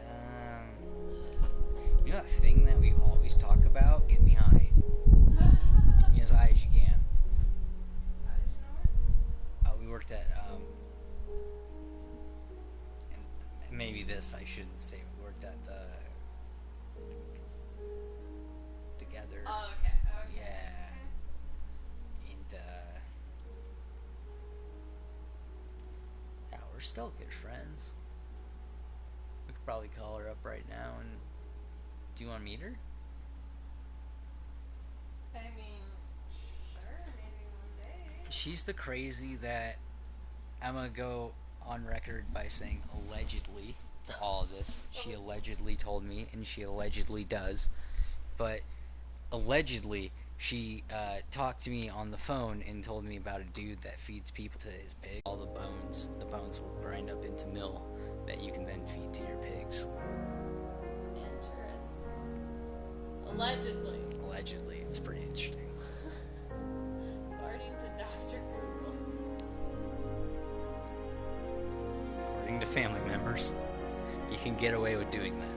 you know that thing that we always talk about? Get me high. As high as you can. How did you know her? We worked at, and maybe this I shouldn't say. We worked at the together. Oh, okay. Yeah. And, yeah, we're still good friends. We could probably call her up right now and. Do you want to meet her? I mean, sure, maybe one day. She's the crazy that I'm gonna go on record by saying allegedly to all of this. She allegedly told me, and she allegedly does. But allegedly, she talked to me on the phone and told me about a dude that feeds people to his pig. All the bones will grind up into meal that you can then feed to your pigs. Interesting. Allegedly. Allegedly, it's pretty interesting. According to Dr. Google. According to family members, you can get away with doing that.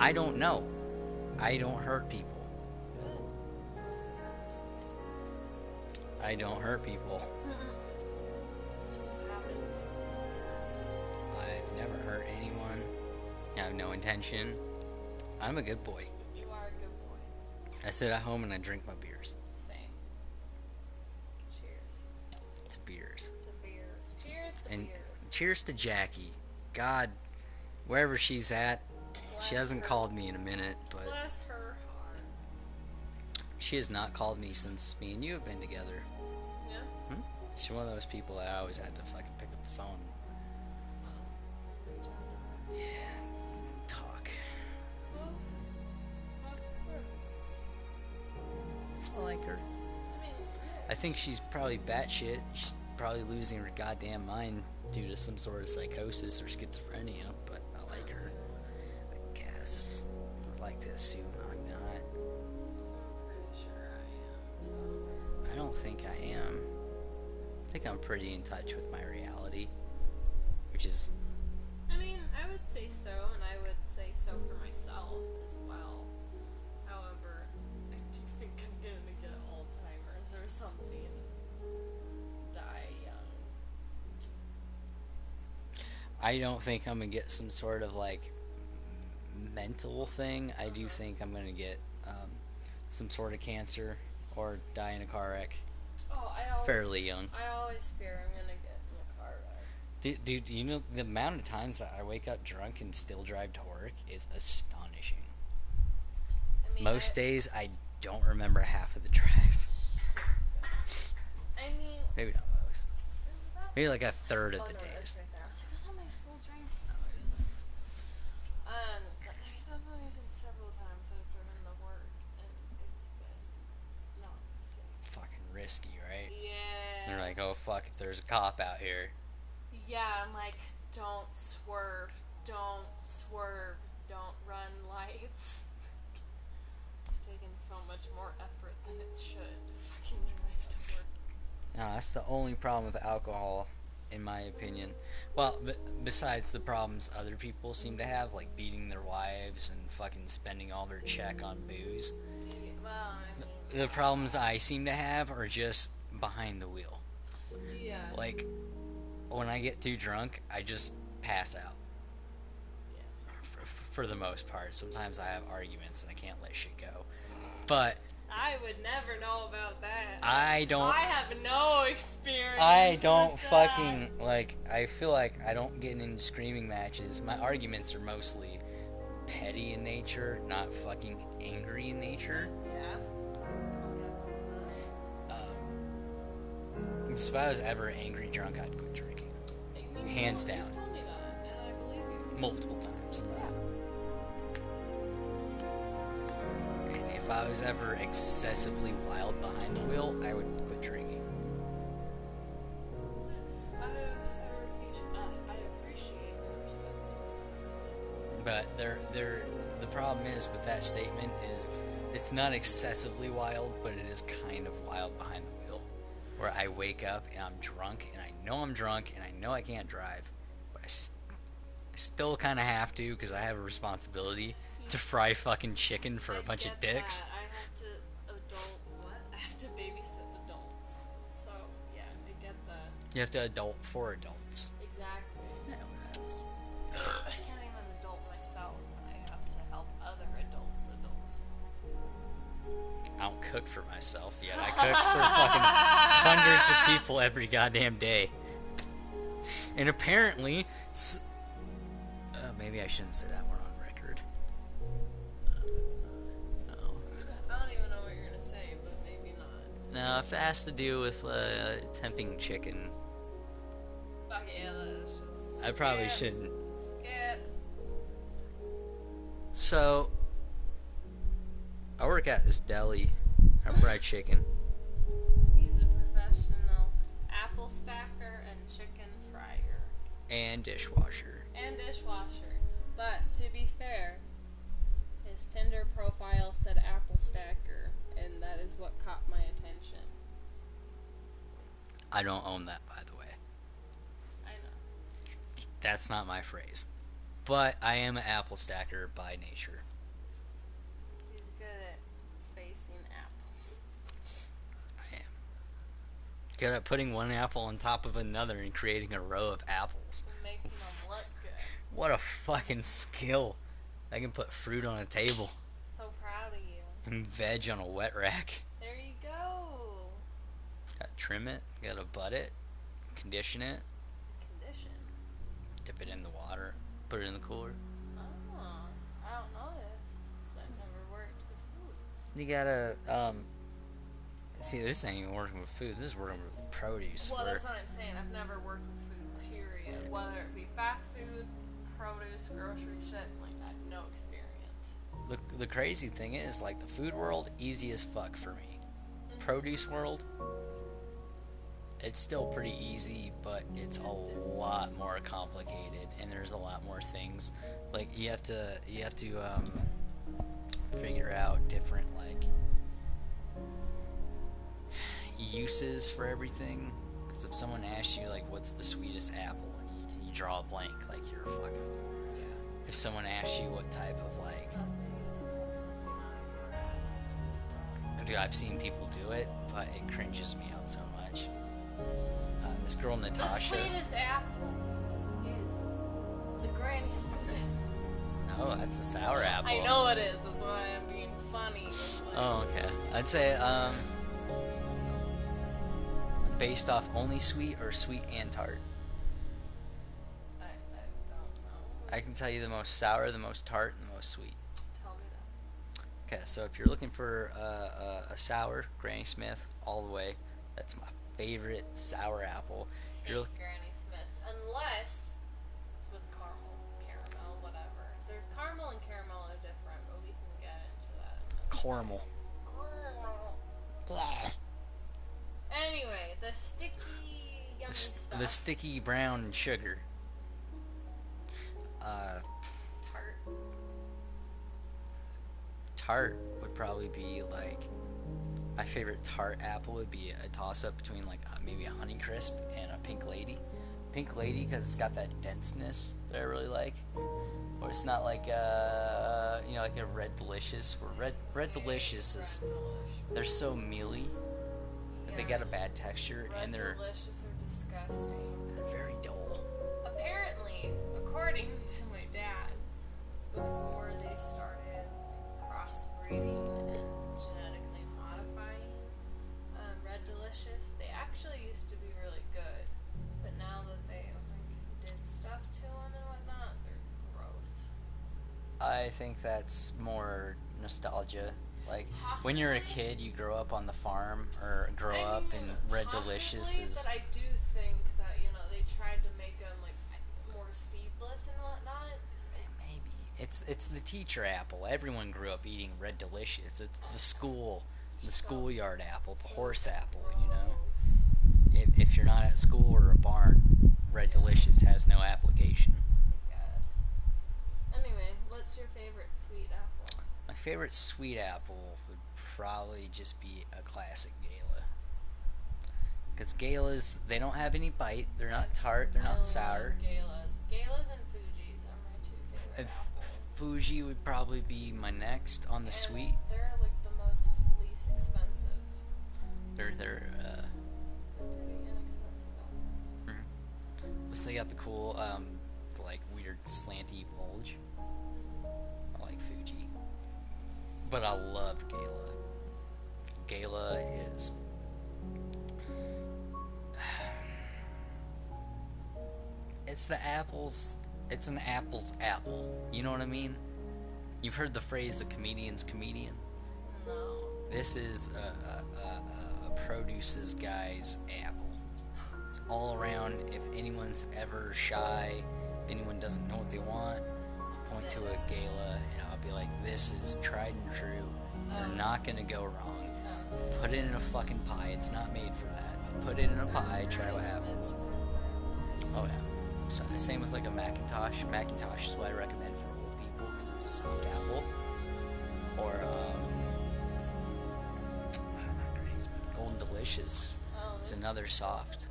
I don't know. I don't hurt people. Good. Unless you have to. I don't hurt people. You haven't. I've never hurt anyone. I have no intention. I'm a good boy. You are a good boy. I sit at home and I drink my beers. Same. Cheers. To beers. To beers. Cheers to And beers. cheers to Jackie. God, wherever she's at, Bless she hasn't her. called me in a minute, but Bless her heart. she has not called me since me and you have been together. Yeah? She's one of those people that I always had to fucking pick up the phone. Yeah, talk. I like her. I mean, I think she's probably batshit. She's probably losing her goddamn mind due to some sort of psychosis or schizophrenia, but I like her. I guess. I'd like to assume I'm not. I'm pretty sure I am. So. I don't think I am. I think I'm pretty in touch with my reality, which is. I mean, I would say so, and I would say so for myself as well. However, I do think I'm gonna get Alzheimer's or something. Die young. I don't think I'm gonna get some sort of like mental thing. I do think I'm gonna get some sort of cancer or die in a car wreck Oh, fairly young. I always fear I'm gonna get in a car wreck. Dude, you know the amount of times that I wake up drunk and still drive to work is astonishing. I mean, Most days I don't remember half of the drive. I mean, Maybe not most. Maybe like a third of the no, days. it's right there. I was like, that's not my full drink. There's definitely been several times I've driven to work, and it's been not safe. Fucking risky, right? Yeah. And they're like, oh fuck, there's a cop out here. Yeah, I'm like, don't swerve, don't run lights. It's taking so much more effort than it should to fucking drive to work. No, that's the only problem with alcohol, in my opinion. Well, besides the problems other people seem to have, like beating their wives and fucking spending all their check on booze. Well, I mean, The problems I seem to have are just behind the wheel. yeah. Like, when I get too drunk, I just pass out. Yes. For the most part. Sometimes I have arguments and I can't let shit go. But I would never know about that. I don't. I have no experience. I don't with that. fucking like. I feel like I don't get into screaming matches. My arguments are mostly petty in nature, not fucking angry in nature. Yeah. So if I was ever angry drunk, I'd quit drinking. Hands down. You've told me that, and I believe you. Multiple times. Yeah. And if I was ever excessively wild behind the wheel, I would quit drinking. I appreciate your perspective. But the problem is with that statement is it's not excessively wild, but it is kind of wild behind the wheel. Where I wake up and I'm drunk, and I know I'm drunk, and I know I can't drive, but I still kind of have to because I have a responsibility to fry fucking chicken for a bunch of dicks. That. I have to babysit adults. So, yeah, I get that. You have to adult for adults. Exactly. Yeah, that's- I can't even adult myself. I have to help other adults adult. I don't cook for myself yet. I cook for fucking hundreds of people every goddamn day. And apparently, maybe I shouldn't say that one on record. No. I don't even know what you're gonna say, but maybe not. No, if it has to do with temping chicken, Fuck yeah, let's just I probably skip. shouldn't. Skip. So, I work at this deli. I fry chicken. He's a professional apple stacker and chicken fryer. And dishwasher. And dishwasher. But, to be fair, his Tinder profile said apple stacker, and that is what caught my attention. I don't own that, by the way. I know. That's not my phrase. But I am an apple stacker by nature. He's good at facing apples. I am. Good at putting one apple on top of another and creating a row of apples. And making them look good. What a fucking skill. I can put fruit on a table So proud of you. and veg on a wet rack. There you go. Gotta trim it, gotta butt it, condition it, Condition. dip it in the water, put it in the cooler. Oh, I don't know this. I've never worked with food. You gotta, see, this ain't even working with food, this is working with produce. Well, where- that's what I'm saying. I've never worked with food, period. Whether it be fast food, produce, grocery shit, like that, no experience. the crazy thing is, like, the food world, easy as fuck for me. produce world, it's still pretty easy, but it's a lot more complicated, and there's a lot more things. Like you have to figure out different like uses for everything. Because if someone asks you like what's the sweetest apple, and you draw a blank, like you're fucking. Yeah. If someone asks you what type of like, That's when you just pull something out of your ass. dude, I've seen people do it, but it cringes me out so much. This girl The Natasha. sweetest apple is the Granny Smith. Oh, that's a sour apple. I know it is. That's why I'm being funny. Oh, okay. I'd say based off only sweet or sweet and tart. I don't know. I can tell you the most sour, the most tart, and the most sweet. Tell me that. Okay, so if you're looking for a sour, Granny Smith, all the way. That's my favorite sour apple. If you're Granny Smiths, unless it's with caramel, whatever. They're caramel and caramel are different, but we can get into that. caramel. Caramel. Anyway, the sticky, yummy stuff. The sticky brown sugar. Tart. Tart would probably be like my favorite tart apple would be a toss up between like maybe a Honeycrisp and a Pink Lady. Pink Lady because it's got that denseness that I really like. Or it's not like like a Red Delicious. Where Red Delicious is they're so mealy that they got a bad texture Red and they're Delicious are disgusting. very dull. Apparently, according to my dad, before they started crossbreeding and genetically modifying Red Delicious, they actually used to be really good. But now that they did stuff to them and whatnot, they're gross. I think that's more nostalgia. Like when you're a kid, you grow up on the farm or grow up in Red Delicious. But I do think that they tried to make them like more seedless and whatnot. Maybe it's the teacher apple. Everyone grew up eating Red Delicious. It's the schoolyard apple, the horse apple. If you're not at school or a barn, Red Delicious has no application. I guess. Anyway, what's your favorite sweet apple? My favorite sweet apple would probably just be a classic Gala. Because Galas, they don't have any bite. They're not tart. They're not sour. Galas and Fuji's are my two favorite apples. Fuji would probably be my next on the sweet. They're like the least expensive. They're pretty inexpensive apples. So they got the cool, like weird slanty bulge. I like Fuji. But I love Gala. Gala is it's an apple's apple. You know what I mean? You've heard the phrase "the comedian's comedian." No. This is a produce's guy's apple. It's all around. If anyone's ever shy, if anyone doesn't know what they want, I'll point to a Gala and I'll be like, "This is tried and true. You're not gonna go wrong. Put it in a fucking pie. It's not made for that. But put it in a pie. Try what happens." Oh yeah. So, same with like a Macintosh. Macintosh is what I recommend for old people because it's a smoked apple. Or Golden Delicious. It's another soft.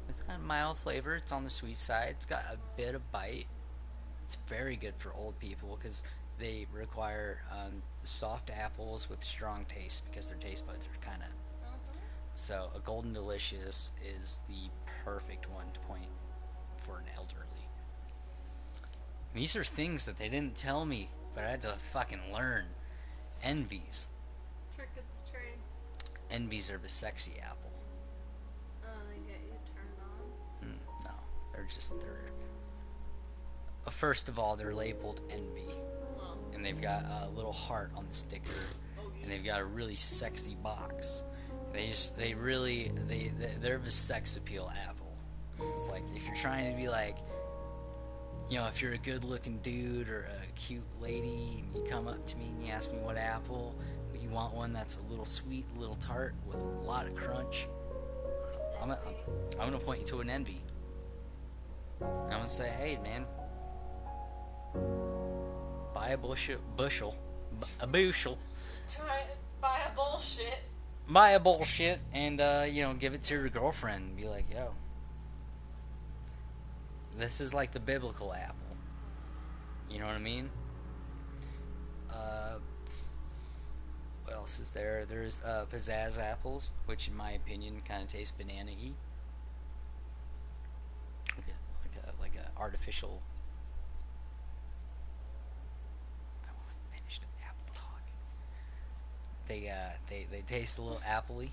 It's got a mild flavor. It's on the sweet side. It's got a bit of bite. It's very good for old people because they require soft apples with strong taste because their taste buds are kind of. So a Golden Delicious is the perfect one to point for an elderly. These are things that they didn't tell me, but I had to fucking learn. Envies. Trick of the trade. Envies are the sexy apple. Oh, they get you turned on? No, they're first of all, they're labeled Envy. Well. And they've got a little heart on the sticker. And they've got a really sexy box. They're the sex appeal apple. It's like, if you're trying to be like, if you're a good looking dude or a cute lady and you come up to me and you ask me what apple, You want one that's a little sweet, a little tart, with a lot of crunch. I'm, I'm, I'm gonna point you to an envy. I'm gonna say, hey man, buy a a bushel, Try buy a bullshit. buy a bullshit, and give it to your girlfriend. And be like, yo, this is like the biblical apple. You know what I mean? Uh, what else is there? There's pizzazz apples, which in my opinion kind of taste banana-y, like a artificial. I finished apple talk. They taste a little appley.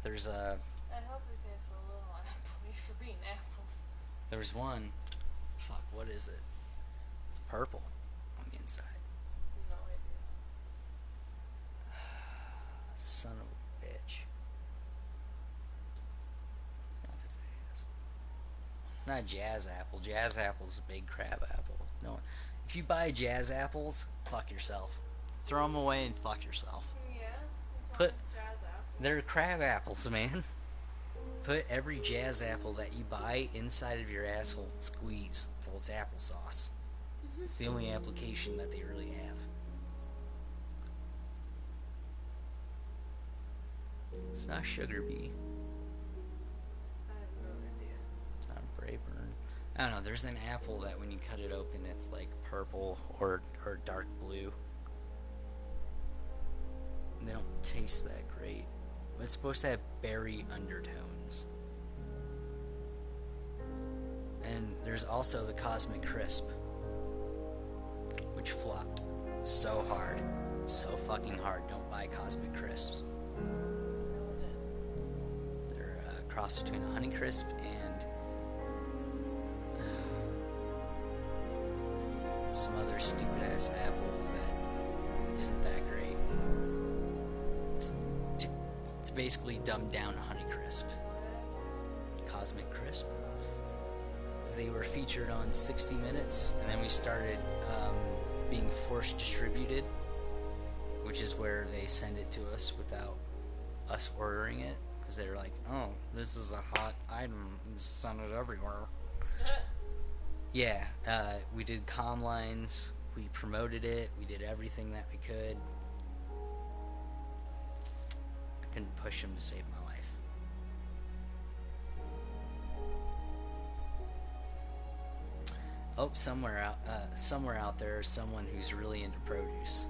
There's a I hope it tastes a little apple for being apples. there's one. Fuck, what is it? It's purple on the inside. No idea. Son of a bitch. It's not pizzazz. It's not jazz apple. Jazz apple's a big crab apple. No, if you buy jazz apples, fuck yourself. Throw them away and fuck yourself. Yeah, what's wrong Put with jazz apple? They're crab apples, man. Put every jazz apple that you buy inside of your asshole and squeeze until it's applesauce. It's the only application that they really have. It's not sugar bee. I have no idea. It's not Brayburn. I don't know. There's an apple that when you cut it open, it's like purple or dark blue. They don't taste that great. But it's supposed to have berry undertones. And there's also the Cosmic Crisp, which flopped so hard. So fucking hard. Don't buy Cosmic Crisps. They're a cross between a Honey Crisp and some other stupid ass apple that isn't that great. It's basically dumbed down Honey Crisp. Cosmic Crisp. They were featured on 60 Minutes, and then we started being force distributed, which is where they send it to us without us ordering it, because they're like, oh, this is a hot item, and send it everywhere. Yeah, we did comm lines, we promoted it, we did everything that we could. I couldn't push him to save my life. Oh, somewhere out there is someone who's really into produce.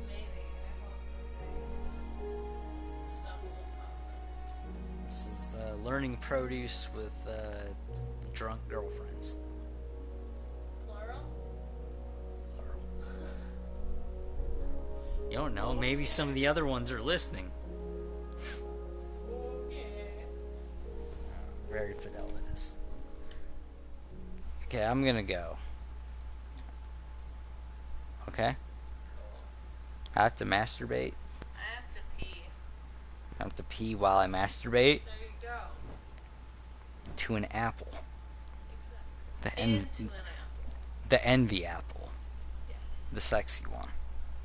Maybe. I hope that they stumble upon this. This is learning produce with drunk girlfriends. Plural? Plural. You don't know. Maybe some of the other ones are listening. Very fidelitous. Okay, I'm gonna go. Okay? I have to masturbate. I have to pee. I have to pee while I masturbate There you go. to an apple. Exactly. The And to an apple. the envy apple. Yes. The sexy one.